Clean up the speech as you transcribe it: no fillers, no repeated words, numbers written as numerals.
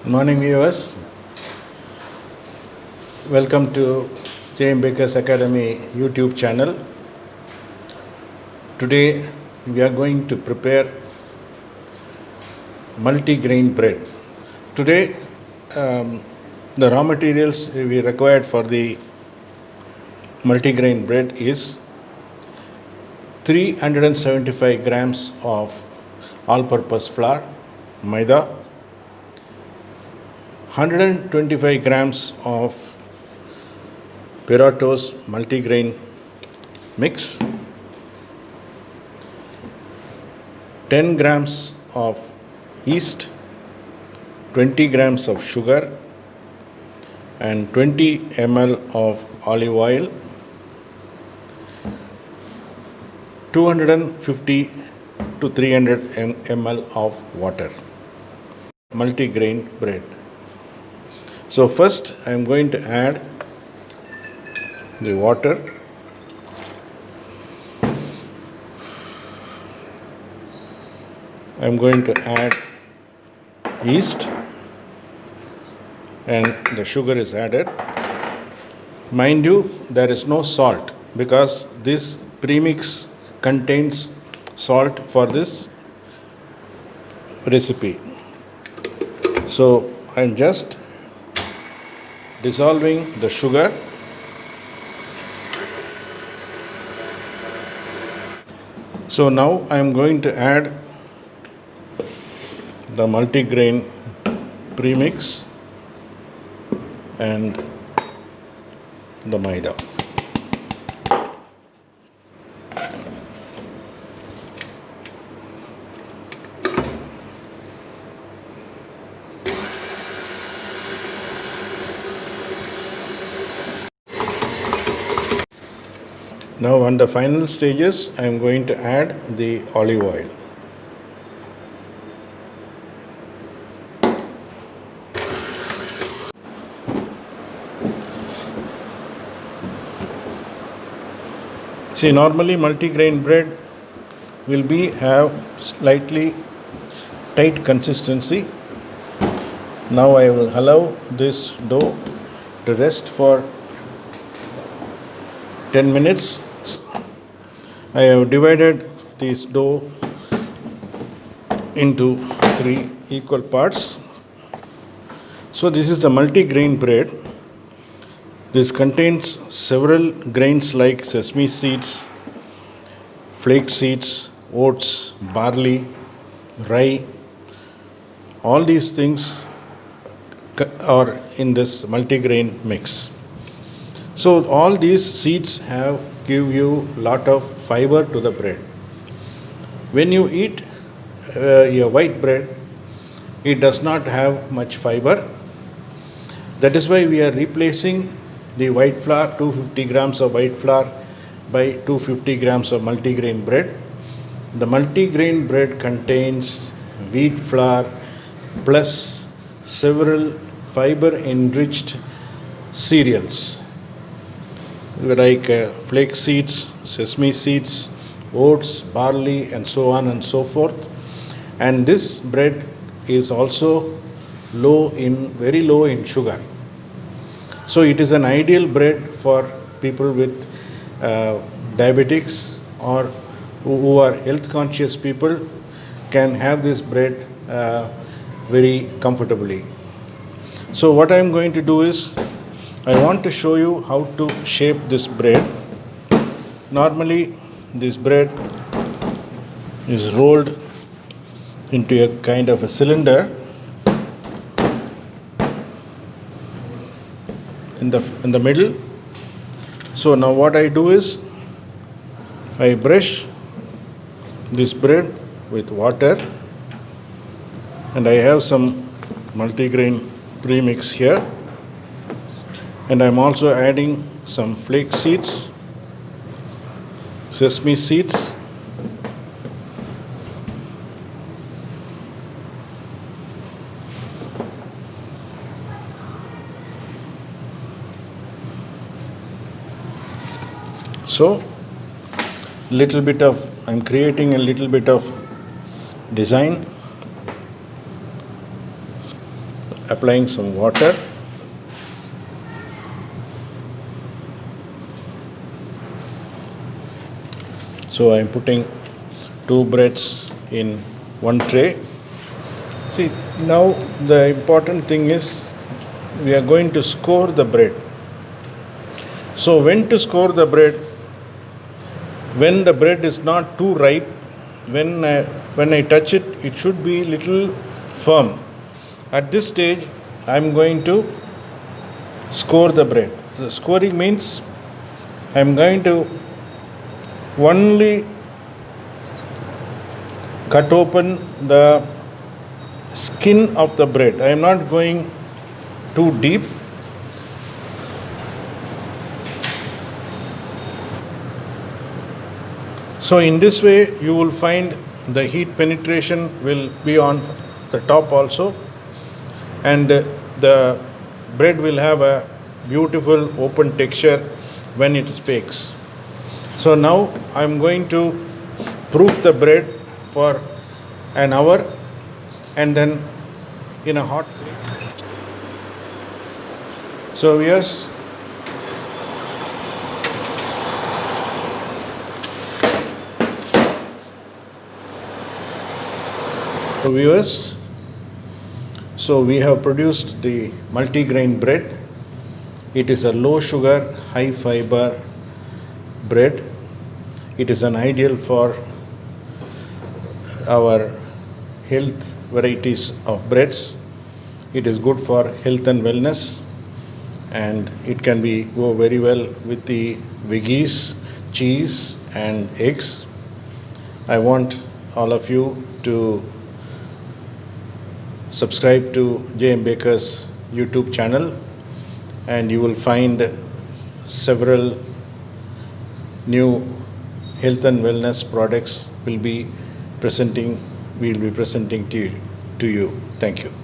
Good morning, viewers. Welcome to J.M. Baker's Academy YouTube channel. Today we are going to prepare multi-grain bread. Today the raw materials we required for the multi-grain bread is 375 grams of all-purpose flour, maida, 125 grams of Perato's multigrain mix, 10 grams of yeast, 20 grams of sugar, and 20 ml of olive oil, 250 to 300 ml of water. Multigrain bread. So first I am going to add the water. I am going to add yeast and the sugar is added. Mind you, there is no salt because this premix contains salt for this recipe. So I am just dissolving the sugar. So now I am going to add the multigrain premix and the maida. Now on the final stages, I am going to add the olive oil. See, normally multigrain bread will have slightly tight consistency. Now I will allow this dough to rest for 10 minutes. I have divided this dough into 3 equal parts. So this is a multi-grain bread. This contains several grains like sesame seeds, flax seeds, oats, barley, rye. All these things are in this multi-grain mix. So all these seeds give you lot of fiber to the bread. When you eat a white bread, it does not have much fiber. That is why we are replacing the white flour, 250 grams of white flour by 250 grams of multigrain bread. The multigrain bread contains wheat flour plus several fiber enriched cereals like flax seeds, sesame seeds, oats, barley, and so on and so forth. And this bread is also very low in sugar. So it is an ideal bread for people with diabetics or who are health conscious people can have this bread very comfortably. So what I am going to do is, I want to show you how to shape this bread. Normally, this bread is rolled into a kind of a cylinder in the middle. So now what I do is, I brush this bread with water, and I have some multigrain premix here. And I am also adding some flax seeds, sesame seeds, so I'm creating a little bit of design applying some water. So I am putting 2 breads in one tray. See, now the important thing is we are going to score the bread. So when to score the bread? When the bread is not too ripe, when I touch it, it should be little firm. At this stage, I am going to score the bread. The scoring means I am going to only cut open the skin of the bread. I am not going too deep. So in this way you will find the heat penetration will be on the top also, and the bread will have a beautiful open texture when it bakes. So now I am going to proof the bread for an hour and then in a hot plate. So yes, viewers, so we have produced the multi-grain bread. It is a low sugar, high fiber bread. It is an ideal for our health varieties of breads. It is good for health and wellness, and it can be go very well with the veggies, cheese and eggs. I want all of you to subscribe to J.M. Baker's YouTube channel, and you will find several new health and wellness products we will be presenting to you. Thank you.